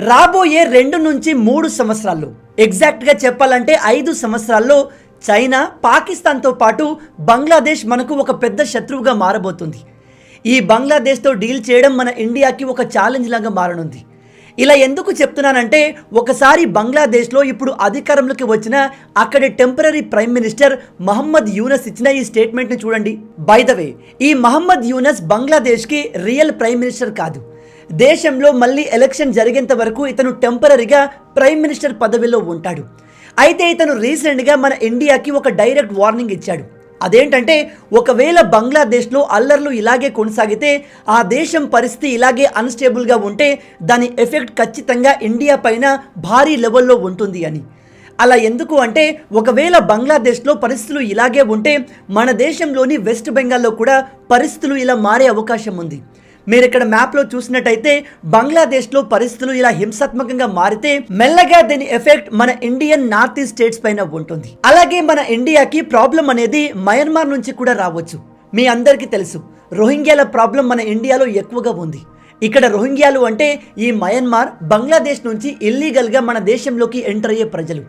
రాబోయే 2 నుంచి 3 సంవత్సరాల్లో, ఎగ్జాక్ట్గా చెప్పాలంటే 5 సంవత్సరాల్లో చైనా, పాకిస్తాన్తో పాటు బంగ్లాదేశ్ మనకు ఒక పెద్ద శత్రువుగా మారబోతుంది. ఈ బంగ్లాదేశ్తో డీల్ చేయడం మన ఇండియాకి ఒక ఛాలెంజ్ లాగా మారనుంది. ఇలా ఎందుకు చెప్తున్నానంటే, ఒకసారి బంగ్లాదేశ్లో ఇప్పుడు అధికారంలోకి వచ్చిన అక్కడి temporary prime minister Muhammad Yunus ఇచ్చిన ఈ స్టేట్మెంట్ని చూడండి. బై ద వే, ఈ మహమ్మద్ యూనస్ బంగ్లాదేశ్కి రియల్ ప్రైమ్ మినిస్టర్ కాదు. దేశంలో మళ్ళీ ఎలక్షన్ జరిగేంత వరకు ఇతను టెంపరరీగా ప్రైమ్ మినిస్టర్ పదవిలో ఉంటాడు. అయితే ఇతను రీసెంట్గా మన ఇండియాకి ఒక డైరెక్ట్ వార్నింగ్ ఇచ్చాడు. అదేంటంటే, ఒకవేళ బంగ్లాదేశ్లో అల్లర్లు ఇలాగే కొనసాగితే, ఆ దేశం పరిస్థితి ఇలాగే అన్స్టేబుల్గా ఉంటే దాని ఎఫెక్ట్ ఖచ్చితంగా ఇండియా పైన భారీ లెవెల్లో ఉంటుంది అని. అలా ఎందుకు అంటే, ఒకవేళ బంగ్లాదేశ్లో పరిస్థితులు ఇలాగే ఉంటే మన దేశంలోని వెస్ట్ బెంగాల్లో కూడా పరిస్థితులు ఇలా మారే అవకాశం ఉంది. మీరు ఇక్కడ మ్యాప్లో చూసినట్టయితే బంగ్లాదేశ్లో పరిస్థితులు ఇలా హింసాత్మకంగా మారితే మెల్లగా దీని ఎఫెక్ట్ మన ఇండియన్ నార్త్ ఈస్ట్ స్టేట్స్ పైన ఉంటుంది. అలాగే మన ఇండియాకి ప్రాబ్లం అనేది మయన్మార్ నుంచి కూడా రావచ్చు. మీ అందరికీ తెలుసు, రోహింగ్యాల ప్రాబ్లం మన ఇండియాలో ఎక్కువగా ఉంది. ఇక్కడ రోహింగ్యాలు అంటే ఈ మయన్మార్, బంగ్లాదేశ్ నుంచి ఇల్లీగల్గా మన దేశంలోకి ఎంటర్ అయ్యే ప్రజలు.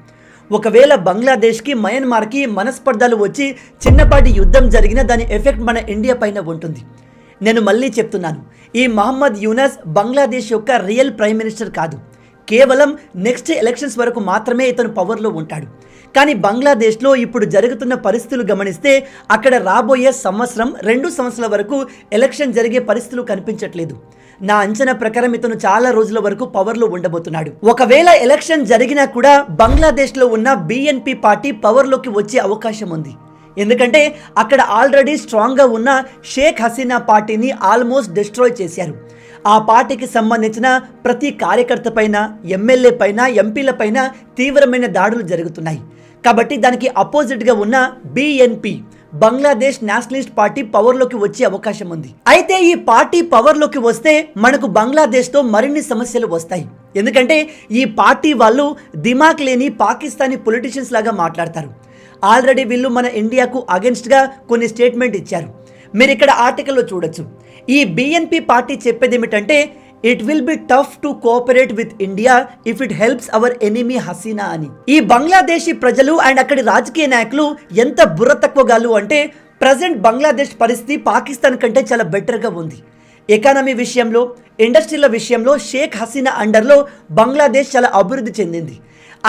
ఒకవేళ బంగ్లాదేశ్కి, మయన్మార్కి మనస్పర్ధలు వచ్చి చిన్నపాటి యుద్ధం జరిగిన దాని ఎఫెక్ట్ మన ఇండియా పైన ఉంటుంది. నేను మళ్ళీ చెప్తున్నాను, ఈ మహమ్మద్ యూనస్ బంగ్లాదేశ్ యొక్క రియల్ ప్రైమ్ మినిస్టర్ కాదు. కేవలం నెక్స్ట్ ఎలక్షన్స్ వరకు మాత్రమే ఇతను పవర్లో ఉంటాడు. కానీ బంగ్లాదేశ్లో ఇప్పుడు జరుగుతున్న పరిస్థితులు గమనిస్తే అక్కడ రాబోయే సంవత్సరం, 2 సంవత్సరాల వరకు ఎలక్షన్ జరిగే పరిస్థితులు కనిపించట్లేదు. నా అంచనా ప్రకారం ఇతను చాలా రోజుల వరకు పవర్లో ఉండబోతున్నాడు. ఒకవేళ ఎలక్షన్ జరిగినా కూడా బంగ్లాదేశ్లో ఉన్న BNP పార్టీ పవర్లోకి వచ్చే అవకాశం ఉంది. ఎందుకంటే అక్కడ ఆల్రెడీ స్ట్రాంగ్గా ఉన్న షేక్ హసీనా పార్టీని ఆల్మోస్ట్ డిస్ట్రాయ్ చేశారు. ఆ పార్టీకి సంబంధించిన ప్రతి కార్యకర్త పైన, ఎమ్మెల్యే పైన, ఎంపీల పైన తీవ్రమైన దాడులు జరుగుతున్నాయి. కాబట్టి దానికి అపోజిట్గా ఉన్న BNP, బంగ్లాదేశ్ నేషనలిస్ట్ పార్టీ పవర్లోకి వచ్చే అవకాశం ఉంది. అయితే ఈ పార్టీ పవర్లోకి వస్తే మనకు బంగ్లాదేశ్తో మరిన్ని సమస్యలు వస్తాయి. ఎందుకంటే ఈ పార్టీ వాళ్ళు దిమాగ్ లేని పాకిస్తానీ పొలిటీషియన్స్ లాగా మాట్లాడతారు. ఆల్రెడీ వీళ్ళు మన ఇండియాకు అగెన్స్ట్గా కొన్ని స్టేట్మెంట్ ఇచ్చారు. మీరు ఇక్కడ ఆర్టికల్లో చూడొచ్చు. ఈ BNP పార్టీ చెప్పేది ఏమిటంటే, it will be tough to cooperate with India if it helps our enemy Hasina అని. ఈ బంగ్లాదేశీ ప్రజలు అండ్ అక్కడి రాజకీయ నాయకులు ఎంత బుర్ర తక్కువగాలు అంటే, ప్రజెంట్ బంగ్లాదేశ్ పరిస్థితి పాకిస్తాన్ కంటే చాలా బెటర్గా ఉంది. ఎకానమీ విషయంలో, ఇండస్ట్రీల విషయంలో షేక్ హసీనా అండర్లో బంగ్లాదేశ్ చాలా అభివృద్ధి చెందింది.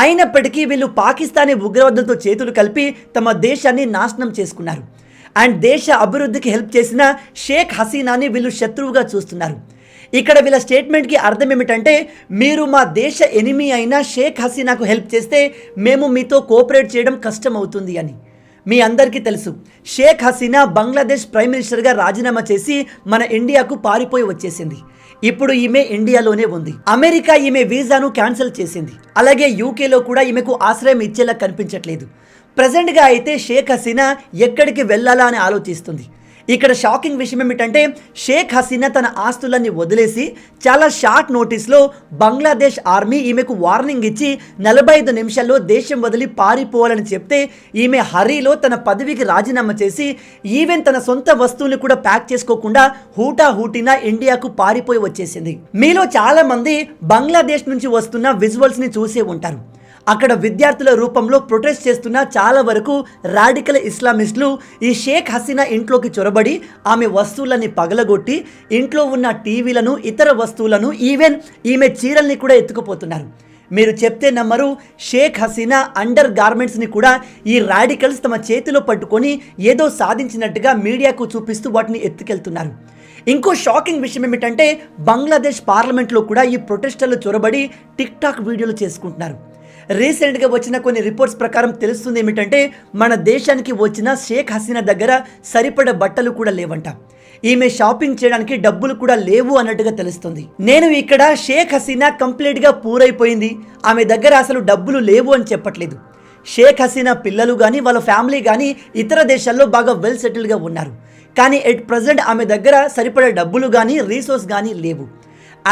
అయినప్పటికీ వీళ్ళు పాకిస్తానీ ఉగ్రవాదులతో చేతులు కలిపి తమ దేశాన్ని నాశనం చేసుకున్నారు. అండ్ దేశ అభివృద్ధికి హెల్ప్ చేసిన షేక్ హసీనాని వీళ్ళు శత్రువుగా చూస్తున్నారు. ఇక్కడ వీళ్ళ స్టేట్మెంట్కి అర్థం ఏమిటంటే, మీరు మా దేశ ఎనిమీ అయిన షేక్ హసీనాకు హెల్ప్ చేస్తే మేము మీతో కోఆపరేట్ చేయడం కష్టం అవుతుంది అని. మీ అందరికీ తెలుసు, షేక్ హసీనా బంగ్లాదేశ్ ప్రైమ్ మినిస్టర్గా రాజీనామా చేసి మన ఇండియాకు పారిపోయి వచ్చేసింది. ఇప్పుడు ఈమె ఇండియాలోనే ఉంది. అమెరికా ఈమె వీసాను క్యాన్సిల్ చేసింది. అలాగే UKలో కూడా ఈమెకు ఆశ్రయం ఇచ్చేలా కనిపించట్లేదు. ప్రజెంట్గా అయితే షేక్ హసీనా ఎక్కడికి వెళ్ళాలా అని ఆలోచిస్తుంది. ఇక్కడ షాకింగ్ విషయం ఏమిటంటే, షేక్ హసీనా తన ఆస్తులన్నీ వదిలేసి చాలా షార్ట్ నోటీస్లో బంగ్లాదేశ్ ఆర్మీ ఈమెకు వార్నింగ్ ఇచ్చి 45 నిమిషాల్లో దేశం వదిలి పారిపోవాలని చెప్తే ఈమె హరీలో తన పదవికి రాజీనామా చేసి ఈవెన్ తన సొంత వస్తువులు కూడా ప్యాక్ చేసుకోకుండా హూటాహూటిన ఇండియాకు పారిపోయి వచ్చేసింది. మీలో చాలా మంది బంగ్లాదేశ్ నుంచి వస్తున్న విజువల్స్ని చూసే ఉంటారు. అక్కడ విద్యార్థుల రూపంలో ప్రొటెస్ట్ చేస్తున్న చాలా వరకు రాడికల్ ఇస్లామిస్టులు ఈ షేక్ హసీనా ఇంట్లోకి చొరబడి ఆమె వస్తువులని పగలగొట్టి ఇంట్లో ఉన్న టీవీలను, ఇతర వస్తువులను, ఈవెన్ ఈమె చీరల్ని కూడా ఎత్తుకుపోతున్నారు. మీరు చెప్తే నమ్మరు, షేక్ హసీనా అండర్ గార్మెంట్స్ని కూడా ఈ రాడికల్స్ తమ చేతిలో పట్టుకొని ఏదో సాధించినట్టుగా మీడియాకు చూపిస్తూ వాటిని ఎత్తుకెళ్తున్నారు. ఇంకో షాకింగ్ విషయం ఏమిటంటే, బంగ్లాదేశ్ పార్లమెంట్లో కూడా ఈ ప్రొటెస్టర్లు చొరబడి టిక్టాక్ వీడియోలు చేసుకుంటున్నారు. రీసెంట్గా వచ్చిన కొన్ని రిపోర్ట్స్ ప్రకారం తెలుస్తుంది ఏమిటంటే, మన దేశానికి వచ్చిన షేక్ హసీనా దగ్గర సరిపడ బట్టలు కూడా లేవంట. ఈమె షాపింగ్ చేయడానికి డబ్బులు కూడా లేవు అన్నట్టుగా తెలుస్తుంది. నేను ఇక్కడ షేక్ హసీనా కంప్లీట్గా పూరైపోయింది, ఆమె దగ్గర అసలు డబ్బులు లేవు అని చెప్పట్లేదు. షేక్ హసీనా పిల్లలు కానీ, వాళ్ళ ఫ్యామిలీ కానీ ఇతర దేశాల్లో బాగా వెల్ సెటిల్డ్గా ఉన్నారు. కానీ ఎట్ ప్రజెంట్ ఆమె దగ్గర సరిపడే డబ్బులు కానీ, రీసోర్స్ కానీ లేవు.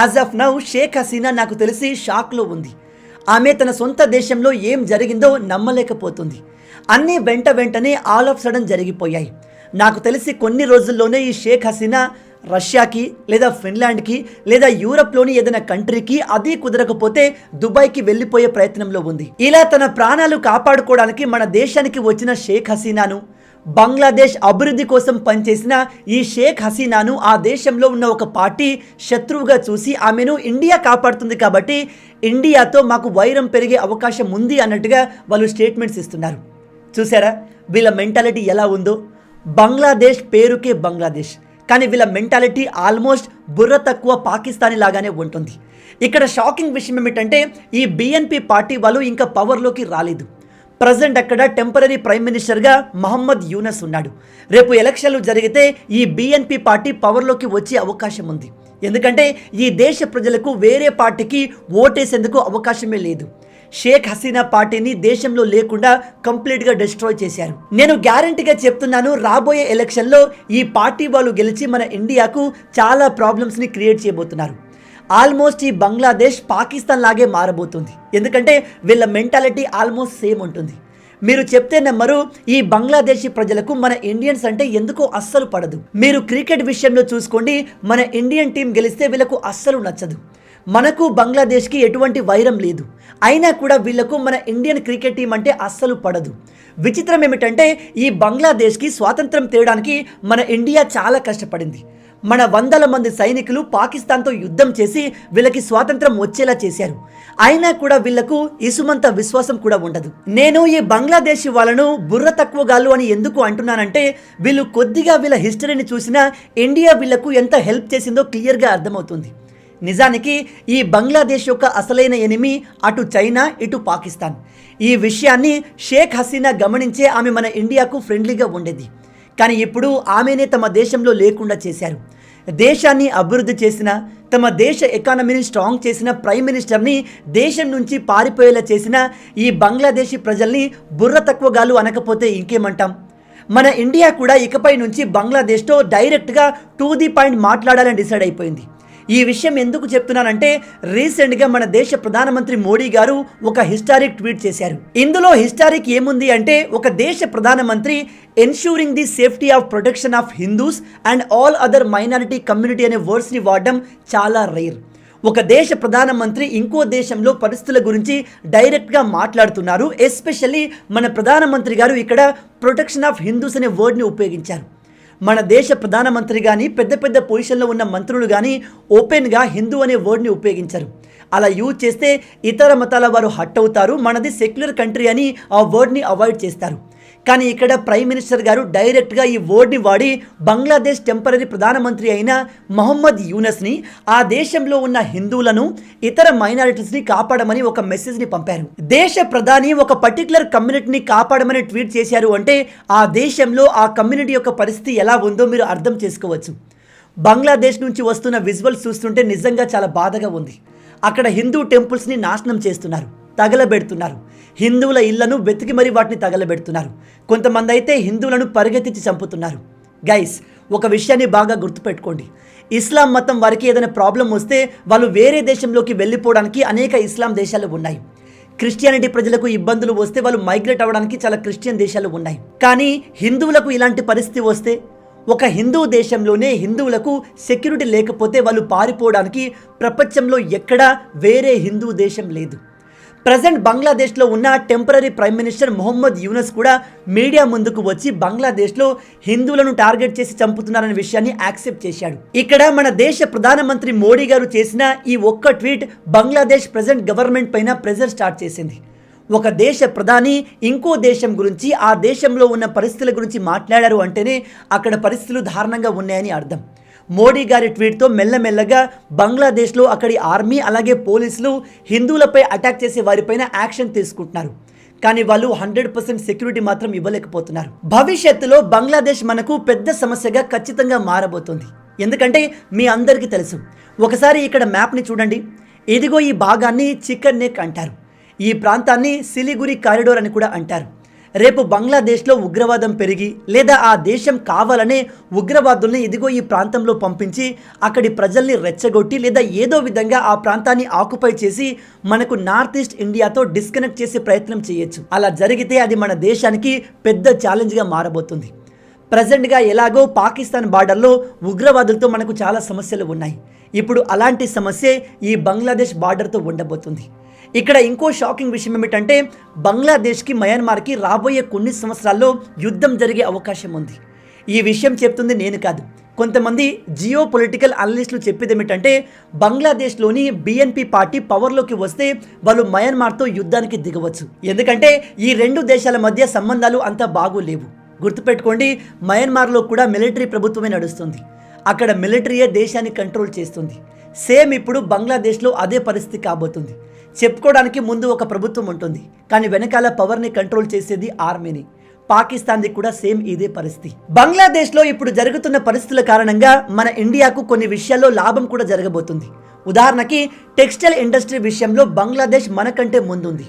As of now Sheikh Hasina నాకు తెలిసి షాక్లో ఉంది. ఆమె తన సొంత దేశంలో ఏం జరిగిందో నమ్మలేకపోతుంది. అన్నీ వెంటనే ఆల్ ఆఫ్ సడన్ జరిగిపోయాయి. నాకు తెలిసి కొన్ని రోజుల్లోనే ఈ షేక్ హసీనా రష్యాకి లేదా ఫిన్లాండ్కి లేదా యూరప్లోని ఏదైనా కంట్రీకి అది కుదరకపోతే దుబాయ్కి వెళ్ళిపోయే ప్రయత్నంలో ఉంది. ఇలా తన ప్రాణాలు కాపాడుకోవడానికి మన దేశానికి వచ్చిన షేక్ హసీనాను, బంగ్లాదేశ్ అభివృద్ధి కోసం పనిచేసిన ఈ షేక్ హసీనాను ఆ దేశంలో ఉన్న ఒక పార్టీ శత్రువుగా చూసి ఆమెను ఇండియా కాపాడుతుంది కాబట్టి ఇండియాతో మాకు వైరం పెరిగే అవకాశం ఉంది అన్నట్టుగా వాళ్ళు స్టేట్మెంట్స్ ఇస్తున్నారు. చూసారా వీళ్ళ మెంటాలిటీ ఎలా ఉందో? బంగ్లాదేశ్ పేరుకే బంగ్లాదేశ్, కానీ వీళ్ళ మెంటాలిటీ ఆల్మోస్ట్ బుర్ర తక్కువ పాకిస్తానీ లాగానే ఉంటుంది. ఇక్కడ షాకింగ్ విషయం ఏమిటంటే ఈ బిఎన్పి పార్టీ వాళ్ళు ఇంకా పవర్లోకి రాలేదు. ప్రజెంట్ అక్కడ టెంపరీ ప్రైమ్ మినిస్టర్గా మహమ్మద్ యూనస్ ఉన్నాడు. రేపు ఎలక్షన్లు జరిగితే ఈ బిఎన్పి పార్టీ పవర్లోకి వచ్చే అవకాశం ఉంది. ఎందుకంటే ఈ దేశ ప్రజలకు వేరే పార్టీకి ఓటేసేందుకు అవకాశమే లేదు. షేక్ హసీనా పార్టీని దేశంలో లేకుండా కంప్లీట్గా డిస్ట్రాయ్ చేశారు. నేను గ్యారంటీగా చెప్తున్నాను, రాబోయే ఎలక్షన్లో ఈ పార్టీ వాళ్ళు గెలిచి మన ఇండియాకు చాలా ప్రాబ్లమ్స్ని క్రియేట్ చేయబోతున్నారు. ఆల్మోస్ట్ ఈ బంగ్లాదేశ్ పాకిస్తాన్ లాగే మారబోతుంది. ఎందుకంటే వీళ్ళ మెంటాలిటీ ఆల్మోస్ట్ సేమ్ ఉంటుంది. మీరు చెప్తే నమ్మరు, ఈ బంగ్లాదేశీ ప్రజలకు మన ఇండియన్స్ అంటే ఎందుకో అస్సలు పడదు. మీరు క్రికెట్ విషయంలో చూసుకోండి, మన ఇండియన్ టీం గెలిస్తే వీళ్ళకు అస్సలు నచ్చదు. మనకు బంగ్లాదేశ్కి ఎటువంటి వైరం లేదు, అయినా కూడా వీళ్లకు మన ఇండియన్ క్రికెట్ టీం అంటే అస్సలు పడదు. విచిత్రం ఏమిటంటే ఈ బంగ్లాదేశ్కి స్వాతంత్రం తేవడానికి మన ఇండియా చాలా కష్టపడింది. మన 100 మంది సైనికులు పాకిస్తాన్తో యుద్ధం చేసి వీళ్ళకి స్వాతంత్రం వచ్చేలా చేశారు. అయినా కూడా వీళ్లకు ఇసుమంత విశ్వాసం కూడా ఉండదు. నేను ఈ బంగ్లాదేశీ వాళ్ళను బుర్ర తక్కువగాళ్ళు అని ఎందుకు అంటున్నానంటే వీళ్ళు కొద్దిగా వీళ్ళ హిస్టరీని చూసినా ఇండియా వీళ్లకు ఎంత హెల్ప్ చేసిందో క్లియర్గా అర్థమవుతుంది. నిజానికి ఈ బంగ్లాదేశ్ యొక్క అసలైన ఎనిమి అటు చైనా, ఇటు పాకిస్తాన్. ఈ విషయాన్ని షేక్ హసీనా గమనించే ఆమె మన ఇండియాకు ఫ్రెండ్లీగా ఉండేది. కానీ ఇప్పుడు ఆమెనే తమ దేశంలో లేకుండా చేశారు. దేశాన్ని అభివృద్ధి చేసిన, తమ దేశ ఎకానమీని స్ట్రాంగ్ చేసిన ప్రైమ్ మినిస్టర్ని దేశం నుంచి పారిపోయేలా చేసిన ఈ బంగ్లాదేశీ ప్రజల్ని బుర్ర తక్కువగాలు అనకపోతే ఇంకేమంటాం? మన ఇండియా కూడా ఇకపై నుంచి బంగ్లాదేశ్తో డైరెక్ట్గా టు ది పాయింట్ మాట్లాడాలని డిసైడ్ అయిపోయింది. ఈ విషయం ఎందుకు చెప్తున్నానంటే రీసెంట్గా మన దేశ ప్రధానమంత్రి మోడీ గారు ఒక హిస్టారిక్ ట్వీట్ చేశారు. ఇందులో హిస్టారిక్ ఏముంది అంటే ఒక దేశ ప్రధానమంత్రి ensuring the safety of protection of Hindus and all other minority community అనే వర్డ్స్ని వాడడం చాలా రేర్. ఒక దేశ ప్రధానమంత్రి ఇంకో దేశంలో పరిస్థితుల గురించి డైరెక్ట్గా మాట్లాడుతున్నారు. ఎస్పెషల్లీ మన ప్రధానమంత్రి గారు ఇక్కడ ప్రొటెక్షన్ ఆఫ్ హిందూస్ అనే వర్డ్ని ఉపయోగించారు. మన దేశ ప్రధానమంత్రి కానీ పెద్ద పెద్ద పొజిషన్లో ఉన్న మంత్రులు కానీ ఓపెన్గా హిందూ అనే వర్డ్ని ఉపయోగించరు. అలా యూజ్ చేస్తే ఇతర మతాల వారు హట్ అవుతారు, మనది సెక్యులర్ కంట్రీ అని ఆ వర్డ్ని అవాయిడ్ చేస్తారు. కానీ ఇక్కడ ప్రైమ్ మినిస్టర్ గారు డైరెక్ట్గా ఈ వర్డ్ని వాడి బంగ్లాదేశ్ టెంపరీ ప్రధానమంత్రి అయిన మహమ్మద్ యూనస్ని ఆ దేశంలో ఉన్న హిందువులను, ఇతర మైనారిటీస్ని కాపాడమని ఒక మెసేజ్ని పంపారు. దేశ ప్రధాని ఒక పర్టికులర్ కమ్యూనిటీని కాపాడమని ట్వీట్ చేశారు అంటే ఆ దేశంలో ఆ కమ్యూనిటీ యొక్క పరిస్థితి ఎలా ఉందో మీరు అర్థం చేసుకోవచ్చు. బంగ్లాదేశ్ నుంచి వస్తున్న విజువల్స్ చూస్తుంటే నిజంగా చాలా బాధగా ఉంది. అక్కడ హిందూ టెంపుల్స్ని నాశనం చేస్తున్నారు, తగలబెడుతున్నారు. హిందువుల ఇళ్లను వెతికి మరీ వాటిని తగలబెడుతున్నారు. కొంతమంది అయితే హిందువులను పరిగెత్తించి చంపుతున్నారు. గైస్, ఒక విషయాన్ని బాగా గుర్తుపెట్టుకోండి. ఇస్లాం మతం వారికి ఏదైనా ప్రాబ్లం వస్తే వాళ్ళు వేరే దేశంలోకి వెళ్ళిపోవడానికి అనేక ఇస్లాం దేశాలు ఉన్నాయి. క్రిస్టియానిటీ ప్రజలకు ఇబ్బందులు వస్తే వాళ్ళు మైగ్రేట్ అవ్వడానికి చాలా క్రిస్టియన్ దేశాలు ఉన్నాయి. కానీ హిందువులకు ఇలాంటి పరిస్థితి వస్తే, ఒక హిందూ దేశంలోనే హిందువులకు సెక్యూరిటీ లేకపోతే వాళ్ళు పారిపోవడానికి ప్రపంచంలో ఎక్కడా వేరే హిందూ దేశం లేదు. ప్రజెంట్ బంగ్లాదేశ్లో ఉన్న temporary prime minister Mohammad Yunus కూడా మీడియా ముందుకు వచ్చి బంగ్లాదేశ్లో హిందువులను టార్గెట్ చేసి చంపుతున్నారనే విషయాన్ని యాక్సెప్ట్ చేశాడు. ఇక్కడ మన దేశ ప్రధానమంత్రి మోడీ గారు చేసిన ఈ ఒక్క ట్వీట్ బంగ్లాదేశ్ ప్రజెంట్ గవర్నమెంట్ పైన ప్రెజర్ స్టార్ట్ చేసింది. ఒక దేశ ప్రధాని ఇంకో దేశం గురించి, ఆ దేశంలో ఉన్న పరిస్థితుల గురించి మాట్లాడారు అంటేనే అక్కడ పరిస్థితులు దారుణంగా ఉన్నాయని అర్థం. మోడీ గారి ట్వీట్తో మెల్లమెల్లగా బంగ్లాదేశ్లో అక్కడి ఆర్మీ అలాగే పోలీసులు హిందువులపై అటాక్ చేసే వారిపైన యాక్షన్ తీసుకుంటున్నారు. కానీ వాళ్ళు 100% సెక్యూరిటీ మాత్రం ఇవ్వలేకపోతున్నారు. భవిష్యత్తులో బంగ్లాదేశ్ మనకు పెద్ద సమస్యగా ఖచ్చితంగా మారబోతుంది. ఎందుకంటే మీ అందరికీ తెలుసు, ఒకసారి ఇక్కడ మ్యాప్ని చూడండి. ఇదిగో ఈ భాగాన్ని చికెన్ నెక్ అంటారు. ఈ ప్రాంతాన్ని సిలిగురి కారిడోర్ అని కూడా అంటారు. రేపు బంగ్లాదేశ్లో ఉగ్రవాదం పెరిగి లేదా ఆ దేశం కావాలనే ఉగ్రవాదుల్ని ఇదిగో ఈ ప్రాంతంలో పంపించి అక్కడి ప్రజల్ని రెచ్చగొట్టి లేదా ఏదో విధంగా ఆ ప్రాంతాన్ని ఆక్యుపై చేసి మనకు నార్త్ ఈస్ట్ ఇండియాతో డిస్కనెక్ట్ చేసే ప్రయత్నం చేయొచ్చు. అలా జరిగితే అది మన దేశానికి పెద్ద ఛాలెంజ్గా మారబోతుంది. ప్రజెంట్గా ఎలాగో పాకిస్తాన్ బార్డర్లో ఉగ్రవాదులతో మనకు చాలా సమస్యలు ఉన్నాయి. ఇప్పుడు అలాంటి సమస్యే ఈ బంగ్లాదేశ్ బార్డర్తో ఉండబోతుంది. ఇక్కడ ఇంకో షాకింగ్ విషయం ఏమిటంటే బంగ్లాదేశ్కి మయన్మార్కి రాబోయే కొన్ని సంవత్సరాల్లో యుద్ధం జరిగే అవకాశం ఉంది. ఈ విషయం చెప్తుంది నేను కాదు, కొంతమంది జియో పొలిటికల్ అనలిస్టులు చెప్పేది ఏమిటంటే బంగ్లాదేశ్లోని బిఎన్పి పార్టీ పవర్లోకి వస్తే వాళ్ళు మయన్మార్తో యుద్ధానికి దిగవచ్చు. ఎందుకంటే ఈ రెండు దేశాల మధ్య సంబంధాలు అంత బాగోలేవు. గుర్తుపెట్టుకోండి, మయన్మార్లో కూడా మిలిటరీ ప్రభుత్వమే నడుస్తుంది. అక్కడ మిలిటరీయే దేశాన్ని కంట్రోల్ చేస్తుంది. సేమ్ ఇప్పుడు బంగ్లాదేశ్లో అదే పరిస్థితి కాబోతుంది. చెప్పుకోవడానికి ముందు ఒక ప్రభుత్వం ఉంటుంది, కానీ వెనకాల పవర్ని కంట్రోల్ చేసేది ఆర్మీని. పాకిస్తాన్ది కూడా సేమ్ ఇదే పరిస్థితి. బంగ్లాదేశ్లో ఇప్పుడు జరుగుతున్న పరిస్థితుల కారణంగా మన ఇండియాకు కొన్ని విషయాల్లో లాభం కూడా జరగబోతుంది. ఉదాహరణకి టెక్స్టైల్ ఇండస్ట్రీ విషయంలో బంగ్లాదేశ్ మనకంటే ముందుంది.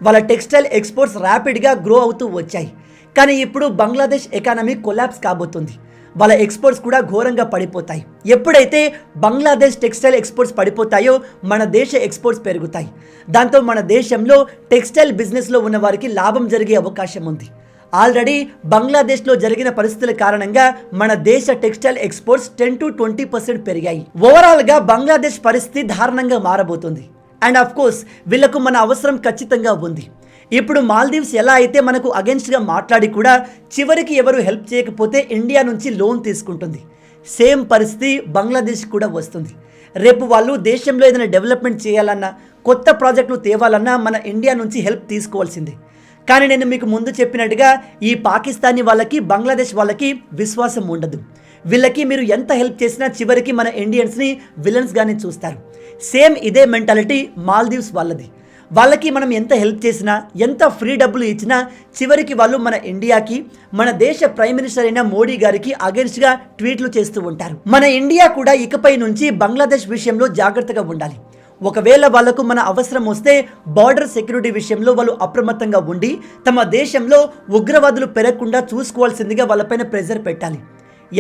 వాళ్ళ టెక్స్టైల్ ఎక్స్పోర్ట్స్ ర్యాపిడ్గా గ్రో అవుతూ వచ్చాయి. కానీ ఇప్పుడు బంగ్లాదేశ్ ఎకానమీ కొలాప్స్ కాబోతుంది. వాళ్ళ ఎక్స్పోర్ట్స్ కూడా ఘోరంగా పడిపోతాయి. ఎప్పుడైతే బంగ్లాదేశ్ టెక్స్టైల్ ఎక్స్పోర్ట్స్ పడిపోతాయో మన దేశ ఎక్స్పోర్ట్స్ పెరుగుతాయి. దాంతో మన దేశంలో టెక్స్టైల్ బిజినెస్లో ఉన్న వారికి లాభం జరిగే అవకాశం ఉంది. ఆల్రెడీ బంగ్లాదేశ్లో జరిగిన పరిస్థితుల కారణంగా మన దేశ టెక్స్టైల్ ఎక్స్పోర్ట్స్ 10 to 20% పెరిగాయి. ఓవరాల్గా బంగ్లాదేశ్ పరిస్థితి దారుణంగా మారబోతుంది. అండ్ ఆఫ్ కోర్స్ వీళ్లకు మన అవసరం ఖచ్చితంగా ఉంది. ఇప్పుడు మాల్దీవ్స్ ఎలా అయితే మనకు అగెన్స్ట్గా మాట్లాడి కూడా చివరికి ఎవరు హెల్ప్ చేయకపోతే ఇండియా నుంచి లోన్ తీసుకుంటుంది, సేమ్ పరిస్థితి బంగ్లాదేశ్ కూడా వస్తుంది. రేపు వాళ్ళు దేశంలో ఏదైనా డెవలప్మెంట్ చేయాలన్నా కొత్త ప్రాజెక్టులు తేవాలన్నా మన ఇండియా నుంచి హెల్ప్ తీసుకోవాల్సిందే. కానీ నేను మీకు ముందు చెప్పినట్టుగా ఈ పాకిస్తానీ వాళ్ళకి బంగ్లాదేశ్ వాళ్ళకి విశ్వాసం ఉండదు. వీళ్ళకి మీరు ఎంత హెల్ప్ చేసినా చివరికి మన ఇండియన్స్ని విలన్స్గానే చూస్తారు. సేమ్ ఇదే మెంటాలిటీ మాల్దీవ్స్ వాళ్ళది. వాళ్ళకి మనం ఎంత హెల్ప్ చేసినా ఎంత ఫ్రీ డబ్బులు ఇచ్చినా చివరికి వాళ్ళు మన ఇండియాకి మన దేశ ప్రైమ్ మినిస్టర్ అయిన మోడీ గారికి అగెన్స్ట్గా ట్వీట్లు చేస్తూ ఉంటారు. మన ఇండియా కూడా ఇకపై నుంచి బంగ్లాదేశ్ విషయంలో జాగ్రత్తగా ఉండాలి. ఒకవేళ వాళ్లకు మన అవసరం వస్తే బార్డర్ సెక్యూరిటీ విషయంలో వాళ్ళు అప్రమత్తంగా ఉండి తమ దేశంలో ఉగ్రవాదులు పెరగకుండా చూసుకోవాల్సిందిగా వాళ్ళపైన ప్రెజర్ పెట్టాలి.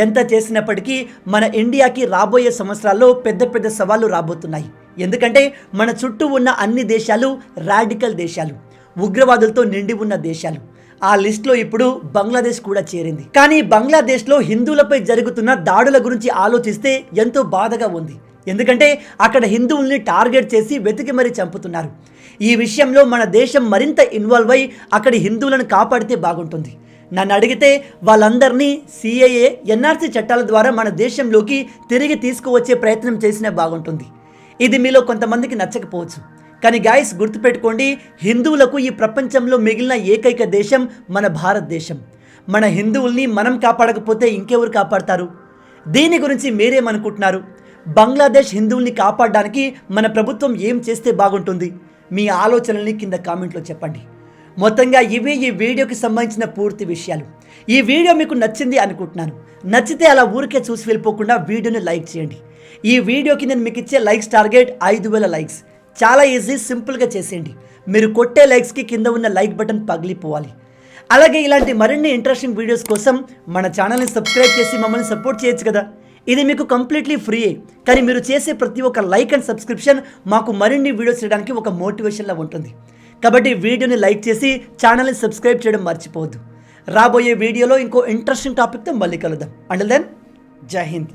ఎంత చేసినప్పటికీ మన ఇండియాకి రాబోయే సంవత్సరాల్లో పెద్ద పెద్ద సవాళ్లు రాబోతున్నాయి. ఎందుకంటే మన చుట్టూ ఉన్న అన్ని దేశాలు రాడికల్ దేశాలు, ఉగ్రవాదులతో నిండి ఉన్న దేశాలు. ఆ లిస్టులో ఇప్పుడు బంగ్లాదేశ్ కూడా చేరింది. కానీ బంగ్లాదేశ్లో హిందువులపై జరుగుతున్న దాడుల గురించి ఆలోచిస్తే ఎంతో బాధగా ఉంది. ఎందుకంటే అక్కడ హిందువుల్ని టార్గెట్ చేసి వెతికి మరీ చంపుతున్నారు. ఈ విషయంలో మన దేశం మరింత ఇన్వాల్వ్ అయి అక్కడి హిందువులను కాపాడితే బాగుంటుంది. నన్ను అడిగితే వాళ్ళందరినీ సిఏఏ, ఎన్ఆర్సీ చట్టాల ద్వారా మన దేశంలోకి తిరిగి తీసుకువచ్చే ప్రయత్నం చేసినా బాగుంటుంది. ఇది మీలో కొంతమందికి నచ్చకపోవచ్చు, కానీ గాయస్ గుర్తుపెట్టుకోండి, హిందువులకు ఈ ప్రపంచంలో మిగిలిన ఏకైక దేశం మన భారతదేశం. మన హిందువుల్ని మనం కాపాడకపోతే ఇంకెవరు కాపాడతారు? దీని గురించి మీరేమనుకుంటున్నారు? బంగ్లాదేశ్ హిందువుల్ని కాపాడడానికి మన ప్రభుత్వం ఏం చేస్తే బాగుంటుంది? మీ ఆలోచనల్ని కింద కామెంట్లో చెప్పండి. మొత్తంగా ఇవే ఈ వీడియోకి సంబంధించిన పూర్తి విషయాలు. ఈ వీడియో మీకు నచ్చింది అనుకుంటున్నాను. నచ్చితే అలా ఊరికే చూసి వెళ్ళిపోకుండా వీడియోని లైక్ చేయండి. ఈ వీడియోకి నేను మీకు ఇచ్చే లైక్స్ టార్గెట్ 5000 లైక్స్. చాలా ఈజీ, సింపుల్గా చేసేయండి. మీరు కొట్టే లైక్స్కి కింద ఉన్న లైక్ బటన్ పగిలిపోవాలి. అలాగే ఇలాంటి మరిన్ని ఇంట్రెస్టింగ్ వీడియోస్ కోసం మన ఛానల్ని సబ్స్క్రైబ్ చేసి మమ్మల్ని సపోర్ట్ చేయొచ్చు కదా. ఇది మీకు కంప్లీట్లీ ఫ్రీయే, కానీ మీరు చేసే ప్రతి ఒక్క లైక్ అండ్ సబ్స్క్రిప్షన్ మాకు మరిన్ని వీడియోస్ చేయడానికి ఒక మోటివేషన్లా ఉంటుంది. కాబట్టి వీడియోని లైక్ చేసి ఛానల్ని సబ్స్క్రైబ్ చేయడం మర్చిపోవద్దు. రాబోయే వీడియోలో ఇంకో ఇంట్రెస్టింగ్ టాపిక్తో మళ్ళీ కలుద్దాం. అంటిల్ దెన్, జై హింద్.